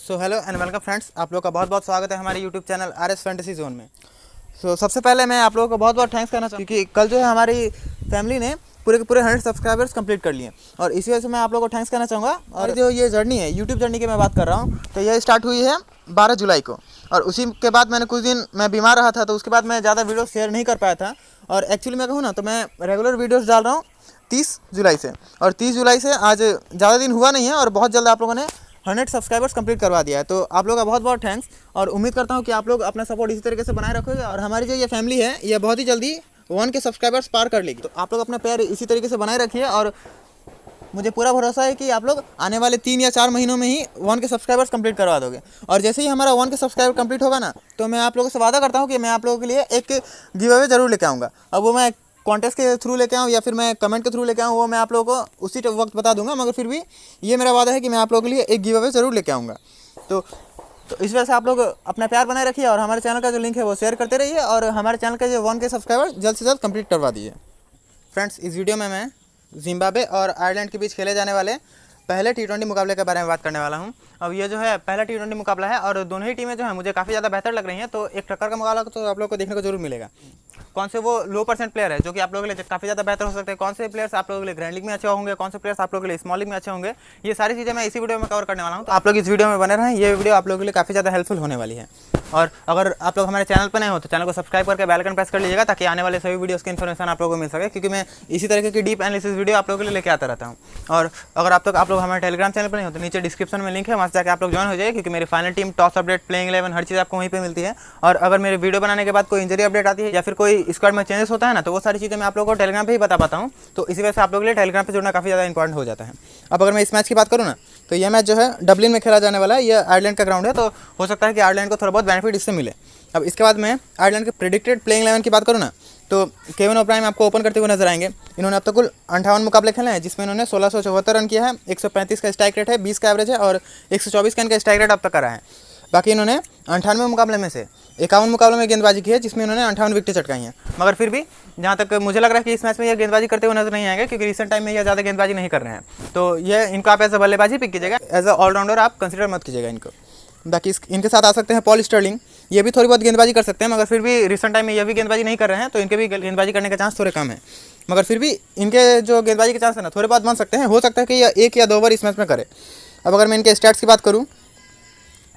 So hello and welcome friends, आप लोग का बहुत बहुत स्वागत है हमारे YouTube channel RS fantasy zone में। सबसे पहले मैं आप लोगों को बहुत बहुत थैंक्स करना चाहूँ क्योंकि कल जो है हमारी फैमिली ने पूरे के पूरे 100 सब्सक्राइबर्स कंप्लीट कर लिए और इसी वजह से मैं आप लोगों को थैंक्स करना चाहूँगा। और जो ये जर्नी है यूट्यूब जर्नी की मैं बात कर रहा हूँ, तो ये स्टार्ट हुई है 12 जुलाई को और उसी के बाद मैंने कुछ दिन मैं बीमार रहा था, तो उसके बाद मैं ज़्यादा वीडियो शेयर नहीं कर पाया था। और एक्चुअली मैं कहूँ ना, तो मैं रेगुलर वीडियोज़ डाल रहा हूँ 30 जुलाई से, और 30 जुलाई से आज ज़्यादा दिन हुआ नहीं है और बहुत जल्द आप लोगों ने 100 सब्सक्राइबर्स कंप्लीट करवा दिया है। तो आप लोगों का बहुत बहुत थैंक्स और उम्मीद करता हूँ कि आप लोग अपना सपोर्ट इसी तरीके से बनाए रखोगे और हमारी जो ये फैमिली है ये बहुत ही जल्दी 1 के सब्सक्राइबर्स पार कर लेगी। तो आप लोग अपना प्यार इसी तरीके से बनाए रखिए और मुझे पूरा भरोसा है कि आप लोग आने वाले 3 या 4 महीनों में ही 1 के सब्सक्राइबर्स कंप्लीट करवा दोगे। और जैसे ही हमारा 1 के सब्सक्राइबर कंप्लीट होगा ना, तो मैं आप लोगों से वादा करता हूँ कि मैं आप लोगों के लिए एक गिव अवे ज़रूर लेके आऊँगा। अब वो मैं कॉन्टेस्ट के थ्रू लेके आऊँ या फिर मैं कमेंट के थ्रू लेके आऊँ, वो मैं आप लोगों को उसी वक्त बता दूंगा, मगर फिर भी ये मेरा वादा है कि मैं आप लोगों के लिए एक गिव अवे ज़रूर लेके आऊँगा। तो इस वजह से आप लोग अपना प्यार बनाए रखिए और हमारे चैनल का जो लिंक है वो शेयर करते रहिए और हमारे चैनल का जो 1 के सब्सक्राइबर जल्द से जल्द कंप्लीट करवा दीजिए। फ्रेंड्स, इस वीडियो में मैं जिम्बाब्वे और आयरलैंड के बीच खेले जाने वाले पहले T20 मुकाबले के बारे में बात करने वाला हूं। अब ये जो है पहला T20 मुकाबला है और दोनों ही टीमें जो है मुझे काफ़ी ज़्यादा बेहतर लग रही हैं, तो एक टक्कर का मुकाबला तो आप लोगों को देखने को जरूर मिलेगा। कौन से वो लो परसेंट प्लेयर है जो कि आप लोगों के लिए काफ़ी ज़्यादा बेहतर हो सकते हैं, कौन से प्लेयर्स आप लोगों के लिए ग्रैंड लीग में अच्छे होंगे, कौन से प्लेयर्स आप लोगों के लिए स्मॉल लीग में अच्छे होंगे, ये सारी चीज़ें मैं इसी वीडियो में कवर करने वाला हूँ। तो आप लोग इस वीडियो में बने रहें, ये वीडियो आप लोगों के लिए काफ़ी ज़्यादा हेल्पफुल होने वाली है। और अगर आप लोग हमारे चैनल पर नए हो तो चैनल को सब्सक्राइब करके बेल आइकन प्रेस कर लीजिएगा ताकि आने वाले सभी वीडियोस की इन्फॉर्मेशन आप लोगों को मिल सके, क्योंकि मैं इसी तरीके की डीप एनालिसिस वीडियो आप लोगों के लिए लेके आता रहता हूँ। और अगर आप लोग हमारे टेलीग्राम चैनल पर नहीं हो तो नीचे डिस्क्रिप्शन में लिंक है, वहाँ से जाकर आप लोग ज्वाइन हो जाइए, क्योंकि मेरी final team, toss update, playing 11 हर चीज़ आपको वहीं पर मिलती है। और अगर मेरे वीडियो बनाने के बाद कोई इंजरी अपडेट आती है या फिर कोई स्क्वाड में चेंजेस होता है ना, तो वो सारी चीज़ें मैं आप लोगों को टेलीग्राम पर ही बता पाता हूँ। तो इसी वजह से आप लोगों के लिए टेलीग्राम पर जुड़ना काफ़ी ज़्यादा इंपॉर्टेंट हो जाता है। अब अगर मैं इस मैच की बात करूँ ना, तो यह मैच जो है डबलिन में खेला जाने वाला है। यह आयरलैंड का ग्राउंड है, तो हो सकता है कि आयरलैंड को थोड़ा बहुत बेनिफिट इससे मिले। अब इसके बाद मैं आयरलैंड के प्रेडिक्टेड प्लेइंग 11 की बात करूँ ना, तो केविन ओब्रायन आपको ओपन करते हुए नजर आएंगे। इन्होंने अब तक कुल 58 मुकाबले खेले हैं, जिसमें इन्होंने 1674 रन किया है, 135 का स्ट्राइक रेट है, 20 का एवरेज है और 124 का इनका स्ट्राइक रेट अब तक करा है। बाकी इन्होंने 98 मुकाबले में से 51 मुकाबले में गेंदबाजी की है, जिसमें इन्होंने 58 विकेटें चटकाई हैं। मगर फिर भी जहाँ तक मुझे लग रहा है कि इस मैच में ये गेंदबाजी करते हुए नजर नहीं आएंगे, क्योंकि रिसेंट टाइम में ये ज़्यादा गेंदबाजी नहीं कर रहे हैं। तो ये इनको आप एज अ बल्लेबाजी पिक कीजिएगा, एज अ ऑलराउंडर आप कंसिडर मत कीजिएगा इनको। बाकी इनके साथ आ सकते हैं पॉल स्टर्लिंग, ये भी थोड़ी बहुत गेंदबाजी कर सकते हैं, मगर फिर भी रिसेंट टाइम में ये भी गेंदबाजी नहीं कर रहे हैं, तो इनके भी गेंदबाजी करने के चांस थोड़े कम है। मगर फिर भी इनके जो गेंदबाजी के चांस है ना, थोड़े बहुत बन सकते हैं। हो सकता है कि ये 1 या 2 ओवर इस मैच में करे। अब अगर मैं इनके स्टैट्स की बात करूँ,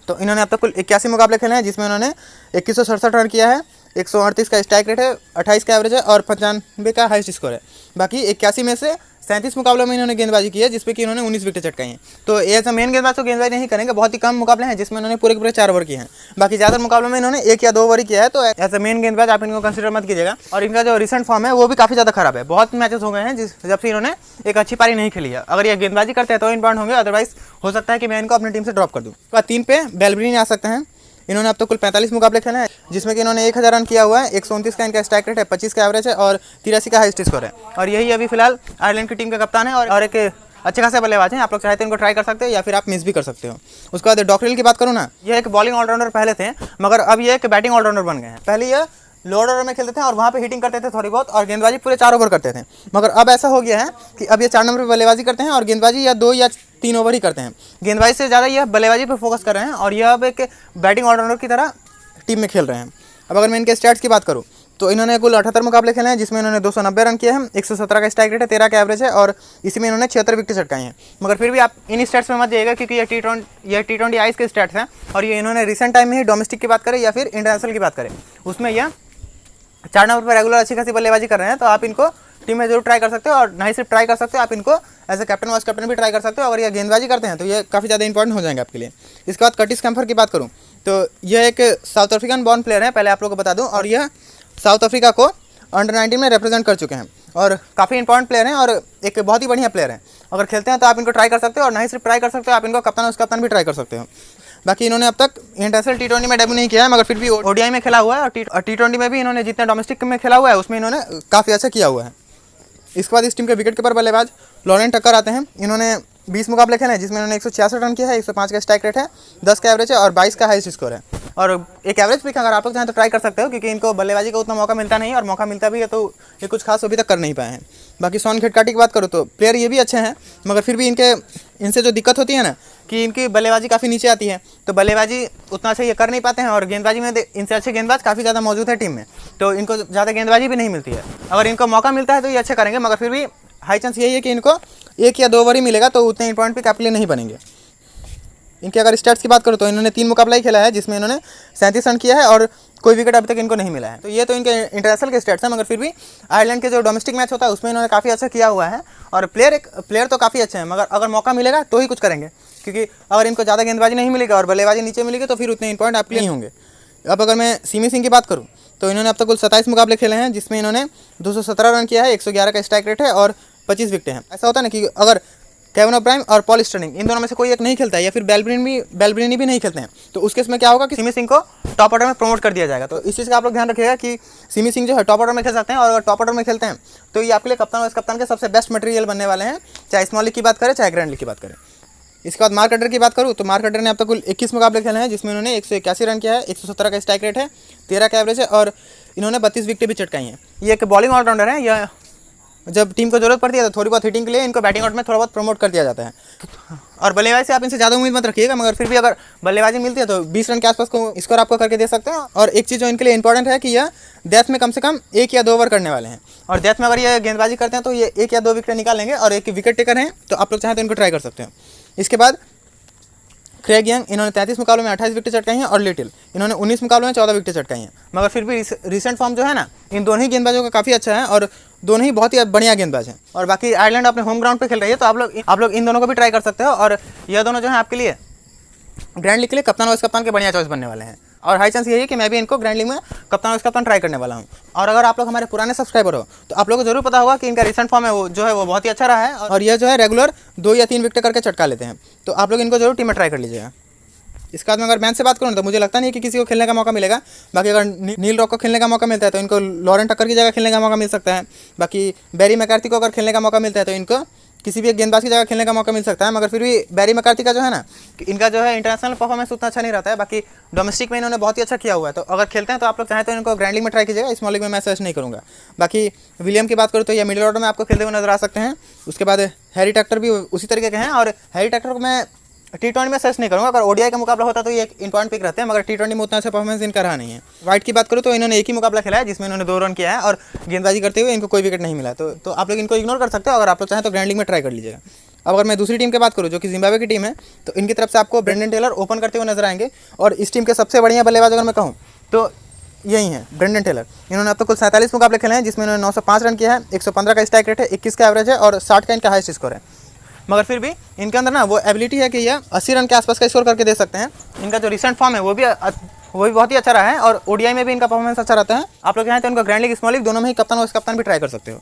तो इन्होंने अब तक कुल 81 मुकाबले खेले हैं, जिसमें इन्होंने 2167 रन किया है, 138 का स्ट्राइक रेट है, 28 का एवरेज है और 95 का हाईएस्ट स्कोर है। बाकी 81 में से 37 मुकाबलों में इन्होंने गेंदबाजी की है, जिसपे कि इन्होंने 19 विकेट चटकाई हैं। तो एज अ मेन गेंदबाज तो गेंदबाजी नहीं करेंगे, बहुत ही कम मुकाबले हैं जिसमें इन्होंने पूरे के पूरे 4 ओवर किए हैं। बाकी ज़्यादा मुकाबलों में इन्होंने 1 या 2 ओवर ही किया है, तो एज अ मेन गेंदबाज आप इनको कंसिडर मत कीजिएगा। और इनका जो रिसेंट फॉर्म है वो भी काफ़ी ज़्यादा खराब है। बहुत मैचेस हो गए हैं जब से इन्होंने एक अच्छी पारी नहीं खेली है। अगर ये गेंदबाजी करते हैं तो इम्पॉर्टेंट होंगे, अदरवाइज हो सकता है कि मैं इनको अपनी टीम से ड्रॉप कर दूँ। तो 3 पे बेलब्रिन आ सकते हैं। इन्होंने अब तक कुल 45 मुकाबले खेले हैं, जिसमें कि इन्होंने 1000 रन किया हुआ है, 129 का इनका स्ट्राइक रेट है, 25 का एवरेज है और 83 का हाईएस्ट स्कोर है। और यही अभी फिलहाल आयरलैंड की टीम का कप्तान है और एक अच्छे खासे बल्लेबाज हैं। आप लोग चाहे तो इनको ट्राई कर सकते हो या फिर आप मिस भी कर सकते हो। उसके बाद डॉक्टरिल की बात करूँ ना, ये एक बॉलिंग ऑलराउंडर पहले थे, मगर अब ये एक बैटिंग ऑलराउंडर बन गए हैं। पहले ये लोअर ऑर्डर में खेलते थे और वहाँ पे हिटिंग करते थे थोड़ी बहुत और गेंदबाजी पूरे 4 ओवर करते थे। मगर अब ऐसा हो गया है कि अब ये 4 नंबर पर बल्लेबाजी करते हैं और गेंदबाजी या 2 या 3 ओवर ही करते हैं। गेंदबाजी से ज़्यादा ये बल्लेबाजी पर फोकस कर रहे हैं और यह अब एक बैटिंग ऑलराउंडर की तरह टीम में खेल रहे हैं। अब अगर मैं इनके स्टैट्स की बात करूँ, तो इन्होंने कुल 78 मुकाबले खेले हैं, जिसमें इन्होंने 290 रन किए हैं, 117 का स्ट्राइक रेट है, 13 का एवरेज है और इसी में इन्होंने 76 विकेट चटकाई हैं। मगर फिर भी आप इन स्टैट्स में मत जाइएगा, क्योंकि ये T20 आईज के स्टैट्स हैं और ये इन्होंने रिसेंट टाइम में ही डोमेस्टिक की बात करें या फिर इंटरनेशनल की बात करें, उसमें यह 4 नंबर पर रेगुलर अच्छी खासी बल्लेबाजी कर रहे हैं। तो आप इनको टीम में जरूर ट्राई कर सकते हो और नहीं सिर्फ ट्राई कर सकते हो, आप इनको as a captain vice captain भी ट्राई कर सकते हो। अगर ये गेंदबाजी करते हैं तो ये काफ़ी ज़्यादा इंपॉर्टेंट हो जाएंगे आपके लिए। इसके बाद कर्टिस कैम्फर की बात करूँ, तो यह एक साउथ अफ्रीकन बॉर्न प्लेयर है, पहले आप लोगों को बता दूँ, और यह साउथ अफ्रीका को अंडर 19 में रिप्रेजेंट कर चुके हैं और काफ़ी इंपॉर्टेंट प्लेयर हैं और एक बहुत ही बढ़िया प्लेयर है। अगर खेलते हैं तो आप इनको ट्राई कर सकते हो और नहीं सिर्फ ट्राई कर सकते हो, आप इनको कप्तान वाइस कैप्टन भी ट्राई कर सकते हो। बाकी इन्होंने अब तक इंटरनेशनल T20 में डेब्यू नहीं किया है, मगर फिर भी ODI में खेला हुआ है और T20 में भी इन्होंने जितने डोमेस्टिक में खेला हुआ है उसमें इन्होंने काफ़ी अच्छा किया हुआ है। इसके बाद इस टीम के विकेट कीपर बल्लेबाज लॉरेंट टक्कर आते हैं। इन्होंने 20 मुकाबले खेले हैं, जिसमें इन्होंने 166 रन किया है, 105 का स्ट्राइक रेट है, 10 का एवरेज है और 22 का हाईएस्ट स्कोर है। और एक एवरेज पिक अगर आप लोग चाहें तो ट्राई कर सकते हो, क्योंकि इनको बल्लेबाजी का उतना मौका मिलता नहीं, और मौका मिलता भी है तो ये कुछ खास अभी तक कर नहीं पाए हैं। बाकी शॉन खिडकाटी की बात करूँ तो प्लेयर ये भी अच्छे हैं, मगर फिर भी इनसे जो दिक्कत होती है ना कि इनकी बल्लेबाजी काफ़ी नीचे आती है, तो बल्लेबाजी उतना अच्छा ये कर नहीं पाते हैं, और गेंदबाजी में इनसे अच्छे गेंदबाज काफ़ी ज़्यादा मौजूद है टीम में, तो इनको ज़्यादा गेंदबाजी भी नहीं मिलती है। अगर इनको मौका मिलता है तो ये अच्छे करेंगे, मगर फिर भी हाई चांस यही है कि इनको 1 या 2 ओवर ही मिलेगा, तो उतने इंपॉर्टेंट पिक आपके लिए नहीं बनेंगे। इनके अगर स्टैट्स की बात करूँ तो इन्होंने 3 मुकाबला ही खेला है, जिसमें इन्होंने 37 रन किया है और कोई विकेट अभी तक इनको नहीं मिला है। तो ये तो इनके इंटरनेशनल के स्टैट्स हैं, मगर फिर भी आयरलैंड के जो डोमेस्टिक मैच होता है उसमें इन्होंने काफ़ी अच्छा किया हुआ है, और प्लेयर तो काफ़ी अच्छे हैं, मगर अगर मौका मिलेगा तो ही कुछ करेंगे, क्योंकि अगर इनको ज़्यादा गेंदबाजी नहीं मिलेगी और बल्लेबाजी नीचे मिलेगी तो फिर उतने इंपॉर्टेंट आपके लिए नहीं होंगे। अब अगर मैं सिमी सिंह की बात करूँ तो इन्होंने अब तक कुल 27 मुकाबले खेले हैं, जिसमें इन्होंने 217 रन किया है, 111 का स्ट्राइक रेट है और 25 विकेट हैं। ऐसा होता है ना कि अगर केविन ओब्रायन और पॉल स्टर्लिंग इन दोनों में से कोई एक नहीं खेलता है, या फिर बेलब्रिनी भी नहीं खेलते हैं, तो उस केस में क्या होगा कि सिमी सिंह को टॉप ऑर्डर में प्रमोट कर दिया जाएगा। तो इस चीज़ का आप लोग ध्यान रखिएगा कि सिमी सिंह जो है टॉप ऑर्डर में खेल सकते हैं, और अगर टॉप ऑर्डर में खेलते हैं तो ये आपके लिए कप्तान और कप्तान के सबसे बेस्ट मटेरियल बनने वाले हैं, चाहे स्मॉल लीग की बात करें चाहे ग्रैंड लीग की बात करें। इसके बाद मार्क अड्डर की बात करूँ तो मार्क अड्डर ने अब तक कुल 21 मुकाबले खेले हैं, जिसमें इन्होंने 181 रन किया है, 117 का स्ट्राइक रेट है, 13 का एवरेज है, और इन्होंने 32 विकेटें भी चटकाई हैं। ये एक बॉलिंग ऑलराउंडर है, या जब टीम को जरूरत पड़ती है तो थोड़ी बहुत हिटिंग के लिए इनको बैटिंग आउट में थोड़ा बहुत प्रमोट कर दिया जाता है। और बल्लेबाजी से आप इनसे ज़्यादा उम्मीद मत रखिएगा, मगर फिर भी अगर बल्लेबाजी मिलती है तो 20 रन के आसपास को स्कोर आपको करके दे सकते हैं। और एक चीज़ जो इनके लिए इंपॉर्टेंट है कि यह डेथ में कम से कम 1 या 2 ओवर करने वाले हैं, और डेथ में अगर ये गेंदबाजी करते हैं तो ये 1 या 2 विकेट निकाल लेंगे, और एक विकेट टेकर हैं, तो आप लोग चाहें तो इनको ट्राई कर सकते हैं। इसके बाद क्रेग यंग, इन्होंने 33 मुकाबलों में 28 विकेट चटकाई हैं, और लिटिल इन्होंने 19 मुकाबलों में 14 विकेट चटकाई हैं। मगर फिर भी रिसेंट फॉर्म जो है ना इन दोनों ही गेंदबाजों का काफ़ी अच्छा है, और दोनों ही बहुत ही बढ़िया गेंदबाज हैं। और बाकी आयरलैंड अपने होम ग्राउंड पे खेल रही है, तो आप लोग इन दोनों को भी ट्राई कर सकते हो, और यह दोनों जो है आपके लिए ग्रैंड लीग के लिए कप्तान वाइस कप्तान के बढ़िया चॉइस बनने वाले हैं। और हाई चांस यही है कि मैं भी इनको ग्रैंड लीग में कप्तान वाइस कप्तान ट्राई करने वाला हूँ। और अगर आप लोग हमारे पुराने सब्सक्राइबर हो तो आप लोगों को जरूर पता होगा कि इनका रिसेंट फॉर्म है वो जो है वो बहुत ही अच्छा रहा है, और यह जो है रेगुलर 2 या 3 विकेट करके चटका लेते हैं, तो आप लोग इनको जरूर टीम में ट्राई कर लीजिएगा। इसके बाद में अगर मैच से बात करूँ तो मुझे लगता नहीं कि किसी को खेलने का मौका मिलेगा। बाकी अगर नील रॉक को खेलने का मौका मिलता है तो इनको लॉरेन टक्कर की जगह खेलने का मौका मिल सकता है। बाकी बैरी मैकार्थी को अगर खेलने का मौका मिलता है तो इनको किसी भी एक गेंदबाज की जगह खेलने का मौका मिल सकता है। मगर फिर भी बैरी मैकार्थी का जो है ना इनका जो है इंटरनेशनल परफॉर्मेंस उतना अच्छा नहीं रहता है, बाकी डोमेस्टिक में इन्होंने बहुत ही अच्छा किया हुआ है। तो अगर खेलते हैं तो आप लोग चाहें तो इनको ग्रैंड लीग में ट्राई कीजिएगा, स्मॉल लीग में मैं सजेस्ट नहीं करूँगा। बाकी विलियम की बात करूँ तो ये मिडिल ऑर्डर में आपको खेलते हुए नजर आ सकते हैं। उसके बाद हैरी टैक्टर भी उसी तरीके के हैं, और हैरी टैक्टर को मैं T20 में सजेस्ट नहीं करूँगा। अगर ओडीआई का मुकाबला होता तो ये एक इंपॉर्टेंट पिक रहते हैं, मगर T20 में उतना अच्छा परफॉर्मेंस इनका रहा नहीं है। वाइट की बात करूँ तो इन्होंने एक ही मुकाबला खेला है, जिसमें इन्होंने 2 रन किया है, और गेंदबाजी करते हुए इनको कोई विकेट नहीं मिला। तो आप लोग इनको इग्नोर कर सकते हो, अगर आप लोग चाहें तो ग्रैंड लीग में ट्राई कर लीजिएगा। अब अगर मैं दूसरी टीम की बात करूँ जो कि जिम्बाब्वे की टीम है, तो इनकी तरफ से आपको ब्रेंडन टेलर ओपन करते हुए नजर आएंगे। और इस टीम के सबसे बढ़िया बल्लेबाज अगर मैं कहूँ तो यही है ब्रेंडन टेलर। इन्होंने अब तक कुल 47 मुकाबले खेले हैं, जिसमें इन्होंने 905 रन किया है, 115 का स्ट्राइक रेट है, 21 का एवरेज है, और 60 का इनका हाईएस्ट स्कोर है। मगर फिर भी इनके अंदर ना वो एबिलिटी है कि ये 80 रन के आसपास का स्कोर करके दे सकते हैं। इनका जो रिसेंट फॉर्म है वो भी बहुत ही अच्छा रहा है, और ओडीआई में भी इनका परफॉर्मेंस अच्छा रहता है। आप लोग चाहें तो इनको ग्रैंड लीग स्मॉल लीग दोनों में ही कप्तान और कप्तान भी ट्राई कर सकते हो।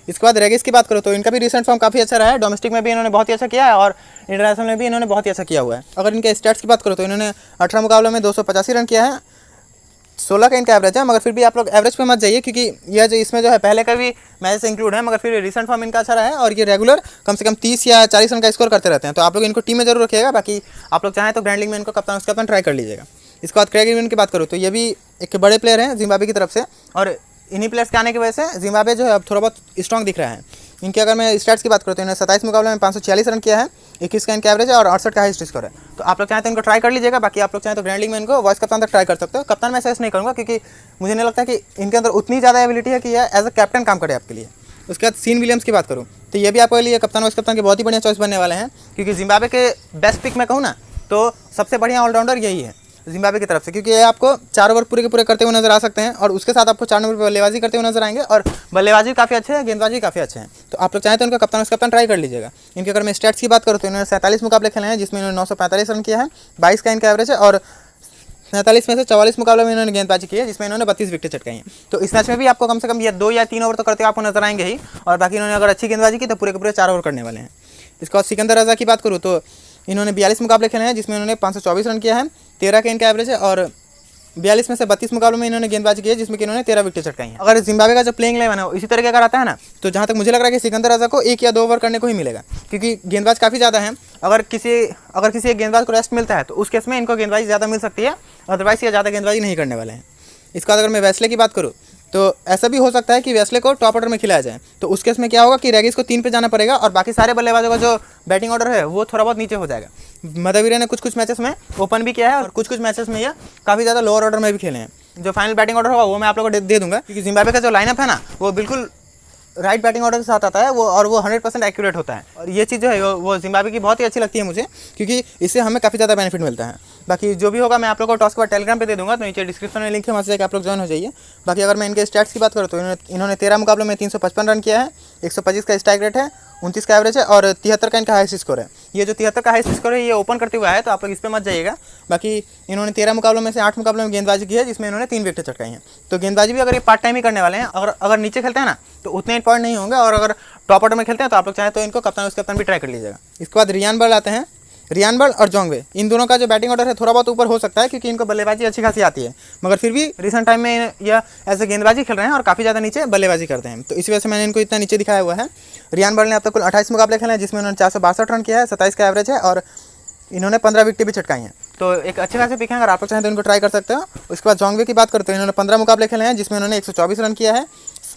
इसके बाद रेगिस की बात करो तो इनका भी रिसेंट फॉर्म काफ़ी अच्छा रहा है, डोमेस्टिक में भी इन्होंने बहुत ही अच्छा किया है, और इंटरनेशनल में भी इन्होंने बहुत ही अच्छा किया हुआ है। अगर इनके स्टैट्स की बात करो तो इन्होंने 18 मुकाबलों में 285 रन किया है, 16 का इनका एवरेज है। मगर फिर भी आप लोग एवरेज पे मत जाइए, क्योंकि यह जो इसमें जो है पहले का भी मैच इंक्लूड है, मगर फिर रिसेंट फॉर्म इनका अच्छा रहा है, और ये रेगुलर कम से कम 30 या 40 रन का स्कोर करते रहते हैं। तो आप लोग इनको टीम में जरूर रखिएगा। बाकी आप लोग चाहें तो ग्रैंड लीग में इनको कप्तान उसका ट्राई कर लीजिएगा। इसके बाद क्रेग इवन की बात करूँ तो ये भी एक बड़े प्लेयर हैं जिम्बाब्वे की तरफ से, और इन्हीं प्लेयर्स के आने की वजह से जिम्बाब्वे जो है अब थोड़ा बहुत स्ट्रॉन्ग दिख रहा है। इनके अगर मैं स्टैट्स की बात करूँ तो इन्होंने 27 मुकाबले में 546 रन किया है, 21 का इनका एवरेज है, और 68 का हाईएस्ट स्कोर है। तो आप लोग चाहें तो इनको ट्राई कर लीजिएगा। बाकी आप लोग चाहें तो ग्रैंड लीग में इनको वाइस कप्तान तक ट्राई कर सकते हो। कप्तान मैं सजेस्ट नहीं करूँगा, क्योंकि मुझे नहीं लगता कि इनके अंदर उतनी ज़्यादा एबिलिटी है कि यह एज अ कैप्टन काम करे आपके लिए। उसके बाद सीन विलियम्स की बात करूँ तो ये भी आपके लिए कप्तान वाइस कप्तान के बहुत ही बढ़िया चॉइस बनने वाले हैं, क्योंकि जिम्बाब्वे के बेस्ट पिक में कहूँ ना तो सबसे बढ़िया ऑलराउंडर यही है जिम्बाब्वे की तरफ से, क्योंकि ये आपको 4 ओवर पूरे के पूरे करते हुए नजर आ सकते हैं, और उसके साथ आपको 4 नंबर पर बल्लेबाजी करते हुए नजर आएंगे, और बल्लेबाजी काफ़ी अच्छे हैं, गेंदबाजी काफ़ी अच्छे हैं। तो आप लोग चाहें तो उनका कप्तान ट्राई कर लीजिएगा। इनके अगर मैं स्टैट्स की बात करूँ तो इन्होंने 47 मुकाबले खेले हैं, जिसमें इन्होंने 945 रन किया है, 22 का इनका एवरेज है, और 47 में से 44 मुकाबले में इन्होंने गेंदबाजी की है, जिसमें इन्होंने 32 विकेट चटकाई हैं। तो इस मैच में भी आपको कम से कम ये 2 या 3 ओवर तो करते आपको नजर आएंगे ही, और बाकी इन्होंने अगर अच्छी गेंदबाजी की तो पूरे के पूरे 4 ओवर करने वाले हैं। इसके बाद सिकंदर रजा की बात करूँ तो इन्होंने 42 मुकाबले खेले हैं, जिसमें इन्होंने 524 रन किया है, 13 का इनका एवरेज है, और 42 में से 32 मुकाबलों में इन्होंने गेंदबाजी की है, जिसमें कि इन्होंने 13 विकेट चटकाई हैं। अगर जिम्बाब्वे का जो प्लेइंग 11 है इसी तरह का आता है ना, तो जहाँ तक मुझे लग रहा है कि सिकंदर रजा को 1 या 2 ओवर करने को ही मिलेगा, क्योंकि गेंदबाज काफ़ी ज़्यादा है। अगर किसी एक गेंदबाज को रेस्ट मिलता है तो उस केस में इनको गेंदबाजी ज़्यादा मिल सकती है, अदरवाइज ये ज़्यादा गेंदबाजी नहीं करने वाले हैं। इसके बाद अगर मैं वेस्ले की बात करूँ तो ऐसा भी हो सकता है कि वेस्ले को टॉप ऑर्डर में खिलाया जाए, तो उस केस में क्या होगा कि रेगिस को 3 पे जाना पड़ेगा और बाकी सारे बल्लेबाजों का जो बैटिंग ऑर्डर है वो थोड़ा बहुत नीचे हो जाएगा। मदवीरे ने कुछ मैचेस में ओपन भी किया है और कुछ मैचेस में ये काफ़ी ज़्यादा लोअर ऑर्डर में भी खेले हैं। जो फाइनल बैटिंग ऑर्डर होगा वो मैं आप लोगों को दे दूंगा, क्योंकि जिम्बाब्वे का जो लाइनअप है ना वो बिल्कुल राइट बैटिंग ऑर्डर के साथ आता है वो 100% एक्यूरेट होता है। और ये चीज़ जो है वो जिम्बाब्वे की बहुत ही अच्छी लगती है मुझे, क्योंकि इससे हमें काफ़ी ज़्यादा बेनिफिट मिलता है। बाकी जो भी होगा मैं आप लोगों को टॉस के बाद टेलीग्राम पे दे दूंगा, तो नीचे डिस्क्रिप्शन में लिंक है, वहाँ से जाकर आप लोग ज्वाइन हो जाइए। बाकी अगर मैं इनके स्टैट्स की बात करूँ तो इन्होंने 13 मुकाबलों में 355 रन किया है, 125 का स्ट्राइक रेट है, 29 का एवरेज है और 73 का इनका हाईएस्ट स्कोर है। ये जो 73 का हाईएस्ट स्कोर है ये ओपन करते हुआ है, तो आप लोग इस पर मत जाइएगा। बाकी इन्होंने 13 मुकाबलों में से 8 मुकाबलों में गेंदबाजी की है, जिसमें इन्होंने 3 विकेट चटकाई हैं। तो गेंदबाजी भी अगर ये पार्ट टाइम ही करने वाले हैं, अगर नीचे खेलते हैं ना तो उतने इंपॉर्टेंट नहीं होंगे, और अगर टॉप ऑर्डर में खेलते हैं तो आप लोग चाहें तो इनको कप्तान उस कप्तान भी ट्राई कर लीजिएगा। इसके बाद रियान बर्ल आते हैं। रियान बर्ल और जोंगवे, इन दोनों का जो बैटिंग ऑर्डर है थोड़ा बहुत ऊपर हो सकता है, क्योंकि इनको बल्लेबाजी अच्छी खासी आती है, मगर फिर भी रिसेंट टाइम में यह ऐसे गेंदबाजी खेल रहे हैं और काफ़ी ज़्यादा नीचे बल्लेबाजी करते हैं, तो इस वजह से मैंने इनको इतना नीचे दिखाया हुआ है। रियान बर्ल ने अब तक कुल 28 मुकाबले खेले हैं, जिसमें उन्होंने 462 रन किया है, 27 का एवरेज है और इन्होंने 15 विकेट भी चटकाई हैं। तो एक अच्छे खासे पिक हैं, अगर आप लोग चाहें तो इनको ट्राई कर सकते हो। उसके बाद जोंगवे की बात करते हैं, इन्होंने 15 मुकाबले खेले हैं, जिसमें इन्होंने 124 रन किया है,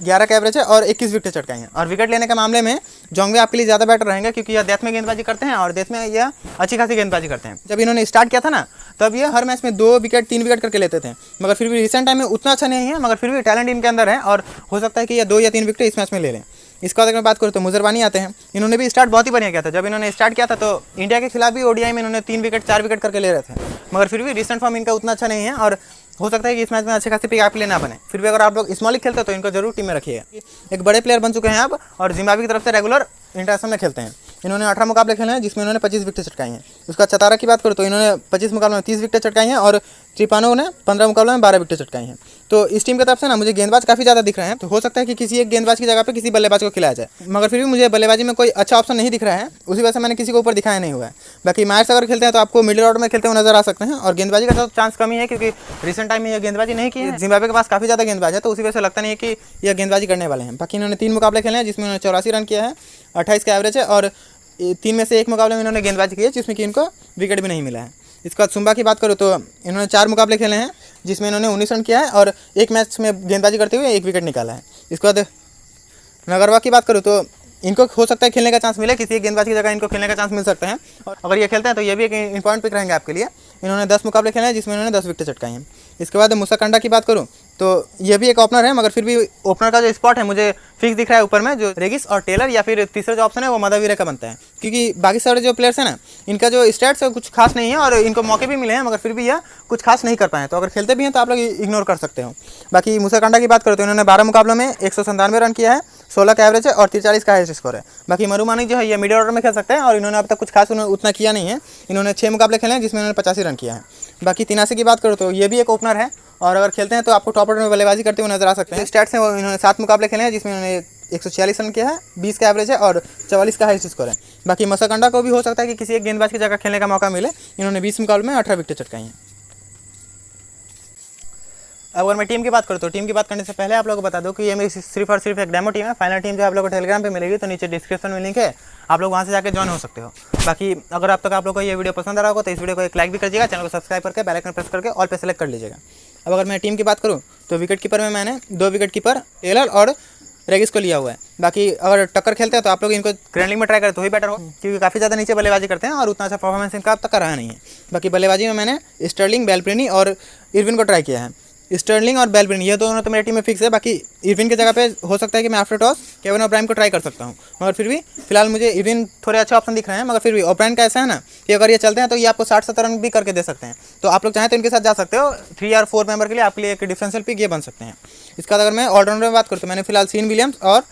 11 का एवरेज है और 21 विकेट चटकाई हैं। और विकेट लेने के मामले में जोंगवे आपके लिए ज़्यादा बेटर रहेंगे, क्योंकि यह डेथ में गेंदबाजी करते हैं और डेथ में यह अच्छी खासी गेंदबाजी करते हैं। जब इन्होंने स्टार्ट किया था ना तब ये हर मैच में 2 विकेट 3 विकेट करके लेते थे, मगर फिर भी रिसेंट टाइम में उतना अच्छा नहीं है, मगर फिर भी टैलेंट इनके अंदर है और हो सकता है कि यह 2 या 3 विकेट इस मैच में ले लें। इसके बाद अगर मैं बात करूँ तो मुजरबानी आते हैं। इन्होंने भी स्टार्ट बहुत ही बढ़िया किया था। जब इन्होंने स्टार्ट किया था तो इंडिया के खिलाफ भी ओडीआई में इन्होंने 3 विकेट 4 विकेट करके ले रहे थे, मगर फिर भी रिसेंट फॉर्म इनका उतना अच्छा नहीं है और हो सकता है कि इस मैच में अच्छे खासे पिक आप लेना बने। फिर भी अगर आप लोग स्मॉल लीग खेलते हैं तो इनको जरूर टीम में रखिएगा। एक बड़े प्लेयर बन चुके हैं आप और जिम्बाब्वे की तरफ से रेगुलर इंटरनेशनल में खेलते हैं। इन्होंने 18 मुकाबले खेले हैं, जिसमें इन्होंने 25 विकेट चटकाई हैं। उसका चतारा की बात करूँ तो इन्होंने 25 मुकाबलों में 30 विकेट चटकाई हैं और त्रिपानो ने 15 मुकाबलों में 12 विकेट चटकाई हैं। तो इस टीम की तरफ से ना मुझे गेंदबाज काफ़ी ज़्यादा दिख रहे हैं, तो हो सकता है कि किसी एक गेंदबाज की जगह पे किसी बल्लेबाज को खिलाया जाए, मगर फिर भी मुझे बल्लेबाजी में कोई अच्छा ऑप्शन नहीं दिख रहा है, उसी वजह से मैंने किसी को ऊपर दिखाया नहीं हुआ है। बाकी मैच अगर खेलते हैं तो आपको मिडिल ऑर्डर में खेलते हुए नजर आ सकते हैं, और गेंदबाजी का तो चांस कम ही है, क्योंकि रिसेंट टाइम में ये गेंदबाजी नहीं की है। जिम्बाब्वे के पास काफ़ी ज़्यादा गेंदबाज है, तो उसी वजह से लगता नहीं है कि यह गेंदबाजी करने वाले हैं। बाकी इन्होंने 3 मुकाबले खेले हैं, जिसमें उन्होंने 84 रन किया है, 28 का एवरेज है और 3 में से 1 मुकाबले में इन्होंने गेंदबाजी की है, जिसमें कि इनको विकेट भी नहीं मिला है। इसके बाद सुंबा की बात करूँ तो इन्होंने 4 मुकाबले खेले हैं, जिसमें इन्होंने 19 रन किया है और 1 मैच में गेंदबाजी करते हुए 1 विकेट निकाला है। इसके बाद नगरवा की बात करूँ तो इनको हो सकता है खेलने का चांस मिले, किसी एक गेंदबाज की जगह इनको खेलने का चांस मिल सकता है, और अगर ये खेलते हैं तो ये भी एक इंपॉर्टेंट पिक रहेंगे आपके लिए। इन्होंने 10 मुकाबले खेले हैं, जिसमें इन्होंने 10 विकेट चटकाई हैं। इसके बाद मूसा कंडा की बात करूँ तो ये भी एक ओपनर है, मगर फिर भी ओपनर का जो स्पॉट है मुझे फिक्स दिख रहा है ऊपर में, जो रेगिस और टेलर या फिर तीसरा जो ऑप्शन है वो मदावीरे का बनता है, क्योंकि बाकी सारे जो प्लेयर्स हैं ना इनका जो स्टैट्स है कुछ खास नहीं है और इनको मौके भी मिले हैं, मगर फिर भी यह कुछ खास नहीं कर पाए। तो अगर खेलते भी हैं तो आप लोग इग्नोर कर सकते हो। बाकी मूसा कंडा की बात करें तो इन्होंने 12 मुकाबलों में 197 रन किया है, 16 का एवरेज है और 43 का हाईएस्ट स्कोर है। बाकी मरुमानी जो है ये मिडिल ऑर्डर में खेल सकते हैं और इन्होंने अब तक कुछ खास उतना किया नहीं है। इन्होंने 6 मुकाबले खेले हैं, जिसमें इन्होंने 85 रन किया है। बाकी तिनासी की बात करूँ तो ये भी एक ओपनर है और अगर खेलते हैं तो आपको टॉप ऑर्डर में बल्लेबाजी करते हुए नजर आ सकते हैं। स्टैट्स हैं वो इन्होंने 7 मुकाबले खेले हैं, जिसमें इन्होंने 146 रन किया है, 20 का एवरेज है और 44 का हाईएस्ट स्कोर है। बाकी मूसा कंडा को भी हो सकता है कि किसी एक गेंदबाज की जगह खेलने का मौका मिले। इन्होंने 20 मुकाबले में 18 विकेट चटकाई हैं। अगर मैं टीम की बात करूँ तो टीम की बात करने से पहले आप लोगों को बता दूं कि ये मेरी सिर्फ और सिर्फ एक डेमो टीम है। फाइनल टीम जो आप लोगों को टेलीग्राम पे मिलेगी, तो नीचे डिस्क्रिप्शन में लिंक है, आप लोग वहाँ से जाकर ज्वाइन हो सकते हो। बाकी अगर अब तक आप लोग को ये वीडियो पसंद आ रहा होगा तो इस वीडियो को एक लाइक भी कर दीजिएगा, चैनल को सब्सक्राइब करके बेल आइकन प्रेस करके ऑल पे सेलेक्ट कर लीजिएगा। अब अगर मैं टीम की बात करूँ तो विकेट कीपर में मैंने 2 विकेट कीपर टेलर और रेगिस को लिया हुआ है। बाकी अगर टक्कर खेलते हैं तो आप लोग इनको ग्रैंड में ट्राई करें तो ही बेटर हो, क्योंकि काफ़ी ज़्यादा नीचे बल्लेबाजी करते हैं और उतना अच्छा परफॉर्मेंस इनका अब तक का रहा नहीं है। बाकी बल्लेबाजी में मैंने स्टर्लिंग, बेलप्रिनी और इरविन को ट्राई किया है। स्टर्लिंग और बेलप्रिनी ये दोनों तो मेरी टीम में फिक्स है। बाकी इरविन की जगह पे हो सकता है कि मैं आफ्टर टॉस केविन ओब्रायन को ट्राई कर सकता हूँ, मगर फिर भी फिलहाल मुझे इरविन थोड़े अच्छे ऑप्शन दिख रहे हैं। मगर फिर भी ओब्रायन का ऐसा है ना कि अगर ये चलते हैं तो ये आपको 60-70 रन भी करके दे सकते हैं, तो आप लोग चाहें तो इनके साथ जा सकते हो। 3 या 4 मेंबर के लिए आपके लिए एक डिफरेंशियल पिक ये बन सकते हैं। इसके बाद अगर मैं ऑलराउंडर में बात करूँ तो मैंने फिलहाल सीन विलियम्स और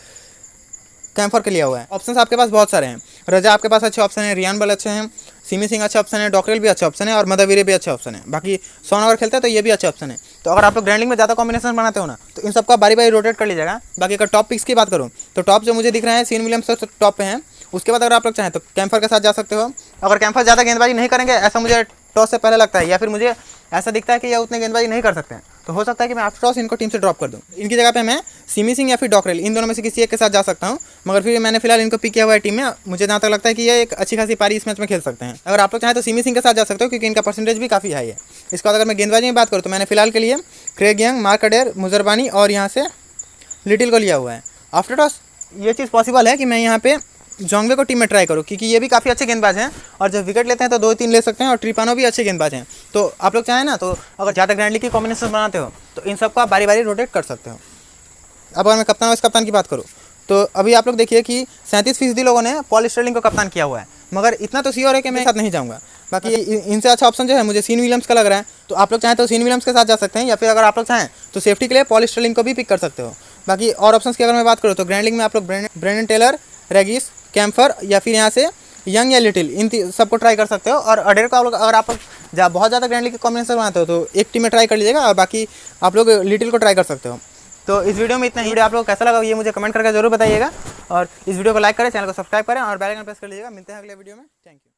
कैम्फर के लिया हुआ है। ऑप्शंस आपके पास बहुत सारे हैं। रजा आपके पास अच्छे ऑप्शन है, रियान बल अच्छे हैं, सिमी सिंह अच्छे ऑप्शन है, डॉकरेल भी अच्छे ऑप्शन है और मदावीरे भी अच्छे ऑप्शन है। बाकी सोन अगर खेलते हैं तो ये भी अच्छे ऑप्शन है। तो अगर आप लोग ग्रैंडिंग में ज़्यादा कॉम्बिनेशन बनाते हो ना तो इन सबका बारी बारी रोटेट कर लीजिएगा। बाकी अगर टॉप पिक्स की बात करूँ तो टॉप जो मुझे दिख रहे हैं सीन विलियम्स तो टॉप पे हैं। उसके बाद अगर आप लोग चाहें तो कैम्फर के साथ जा सकते हो। अगर कैम्फर ज़्यादा गेंदबाजी नहीं करेंगे ऐसा मुझे टॉस से पहले लगता है, या फिर मुझे ऐसा दिखता है कि ये उतने गेंदबाजी नहीं कर सकते हैं, तो हो सकता है कि मैं आफ्टर टॉस इनको टीम से ड्रॉप कर दूँ। इनकी जगह पे मैं सिमी सिंह या फिर डॉकरेल, इन दोनों में से किसी एक के साथ जा सकता हूँ। मगर फिर मैंने फिलहाल इनको पिक किया हुआ है टीम में। मुझे जहाँ तक लगता है कि ये एक अच्छी खासी पारी इस मैच में खेल सकते हैं। अगर आप लोग चाहें तो सिमी सिंह के साथ जा सकते हो, क्योंकि इनका परसेंटेज भी काफ़ी हाई है। इसके बाद अगर मैं गेंदबाजी में बात करूँ तो मैंने फिलहाल के लिए क्रेग यंग, मार्क अडेर, मुजरबानी और यहाँ से लिटिल को लिया हुआ है। आफ्टर टॉस ये चीज़ पॉसिबल है कि मैं यहाँ पे जोंगवे को टीम में ट्राई करूँ, क्योंकि ये भी काफ़ी अच्छे गेंदबाज हैं और जब विकेट लेते हैं तो 2-3 ले सकते हैं, और ट्रिपानो भी अच्छे गेंदबाज हैं। तो आप लोग चाहें ना तो अगर ज़्यादा ग्रैंड लीग की कॉम्बिनेशन बनाते हो तो इन सबको आप बारी बारी रोटेट कर सकते हो। अब अगर मैं कप्तान वाइस कप्तान की बात करूँ तो अभी आप लोग देखिए कि 37% लोगों ने पॉल स्टर्लिंग को कप्तान किया हुआ है, मगर इतना तो श्योर है कि मैं साथ नहीं जाऊँगा। बाकी इनसे अच्छा ऑप्शन जो है मुझे सीन विलियम्स का लग रहा है, तो आप लोग चाहें तो सीन विलियम्स के साथ जा सकते हैं, या फिर अगर आप लोग चाहें तो सेफ्टी के लिए पॉल स्टर्लिंग को भी पिक कर सकते हो। बाकी और ऑप्शंस की अगर मैं बात करूँ तो ग्रैंड लीग में आप लोग ब्रेंडन टेलर, रेगिस, कैम्फर या फिर यहाँ से यंग या लिटिल, इन सबको ट्राई कर सकते हो। और अडेर को अगर आप बहुत ज़्यादा ग्रैंड लीग के कॉम्बिनेशन बनाते हो तो एक टीम में ट्राई कर लीजिएगा, और बाकी आप लोग लिटिल को ट्राई कर सकते हो। तो इस वीडियो में इतना ही। वीडियो आप लोग कैसा लगा ये मुझे कमेंट करके जरूर बताइएगा, और इस वीडियो को लाइक करें, चैनल को सब्सक्राइब करें और बेल आइकन प्रेस कर लीजिएगा। मिलते हैं अगले वीडियो में। Thank you.